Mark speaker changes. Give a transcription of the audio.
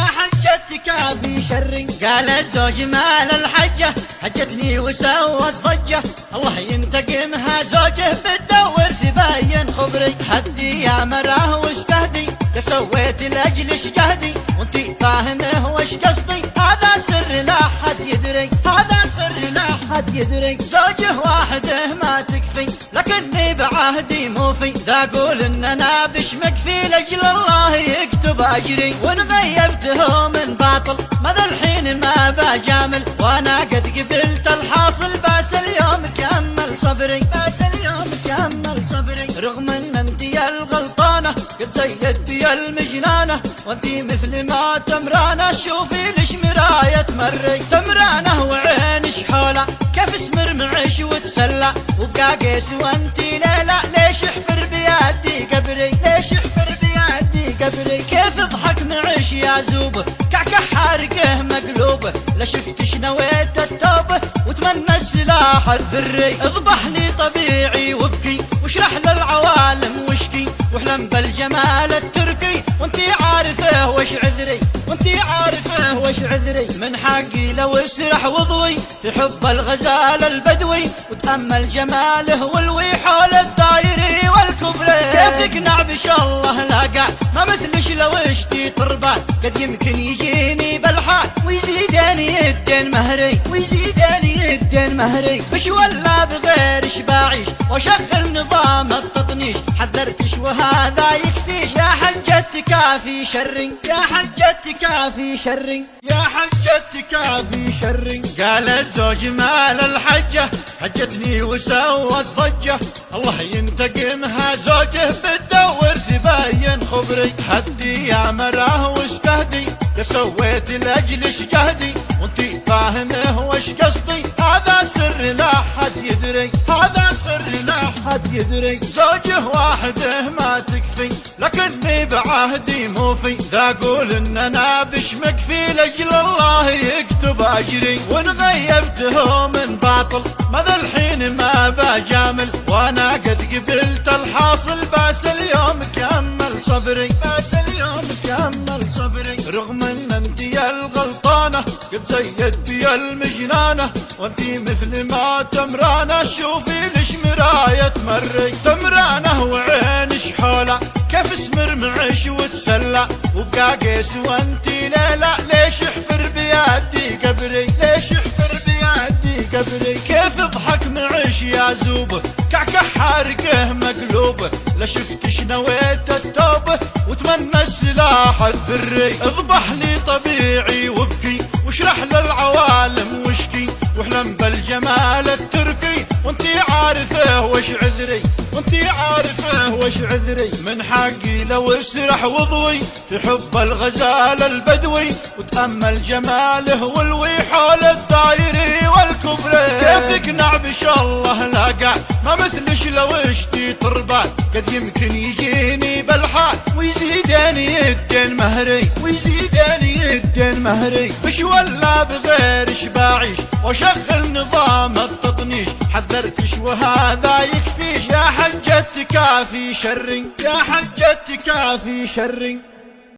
Speaker 1: يا حجة كافي شري. قال الزوج مال الحجة حجتني وسوت ضجة، الله ينتقمها زوجه بتدور تبين خبري. حدي يا مراه وش تهدي، يا سويت لاجلش جهدي وانتي فاهمه وش قصدي. هذا سر لا حد يدري، هذا سر لا حد يدري. زوجه واحده ما تكفي لكني بعهدي موفي، ذا اقول ان انا بشمك في لاجل الله يكتب اجري. وان غيبته من باطل ماذا الحين ما بجامل، وانا قد قبلت الحاصل بس اليوم كمل صبري، بس اليوم كمل صبري. رغم ان انتي الغلطانه قد زيدتي المجنانه، وانتي مثل ما تمرانه شوفي ليش مرايه تمري. تمرانه وعينش حوله كيف اسمر معش وتسلى، وبقى قيس وانتي ليلى ليش احفر بيدي قبري، ليش احفر بيدي قبري. كيف اضحك معش يا زوبه كعكح حارقه مقلوبه، لا شفتش نويت التوبه وتمنى السلاح الذري. اذبح لي طبيعي وابكي واشرح للعوالم وشكي، واحلم بالجمال التركي وانتي عارفه وش عذري، وانتي عارفه وش عذري. من حقي لو اسرح وضوي في حب الغزال البدوي، وتأمل جماله والوي حول الدايري والكبري. كيف اقنع بش الله لاقع ما مثلش لو اشتي تربان، قد يمكن يجيني بالحال ويزيدني الدين مهري، ويزيدني الدين مهري. بش ولا بغيرش بعيش واشغل نظام التطنيش، حذرتش وهذا يكفيش. يا حجة كافي شري، يا حجة كافي شري، يا حجة كافي شري. قال الزوج مال الحجة حجتني وسوت ضجة، الله ينتقمها زوجه بتدور تبين خبري. حدي يا مراه وش تهدي، يا سويت لاجلش جهدي وانتي فاهمه وش قصدي. هذا سر لا حد يدري، هذا سر لا حد يدري. زوجه واحده ما تكفي لكني بعهدي موفي، ذا اقول ان انا بشمك في لاجل الله يكتب اجري. وان غيبته من باطل ماذا الحين ما بجامل، وانا قد قبلت الحاصل بس اليوم كمل صبري، بس اليوم كمل صبري. رغم ان انتي الغلطانه قد زيدتي المجنانه، وانتي مثل ما تمرانه شوفي ليش مرايه تمري. تمرانه وعينش حوله كيف اسمر معش وتسلى، وبقى قيس وانتي ليلى ليش احفر بيدي قبري، ليش احفر بيدي قبري. كيف اضحك معش يا زوبه كعكح حارقه مقلوبه، لا شفتش نويت التوبه وتمنى السلاح الذري. اذبح لي طبيعي وابكي واشرح للعوالم وشكي، واحلم بالجمال التركي وانتي عارفه وش عذري، وانتي عارفه وش عذري. من حقي لو اسرح وضوي في حب الغزال البدوي، وتأمل جماله والوي حول الدايري والكبري. كيف اقنع بش الله لاقع ما مثلش لو اشتي تربان، قد يمكن يجيني بالحال ويزيدني الدين مهري، ويزيدني الدين مهري. بش ولا بغيرش بعيش واشغل نظام التطنيش، حذرتش وهذا يكفيش. يا حجة كافي شري، يا حجة كافي شري.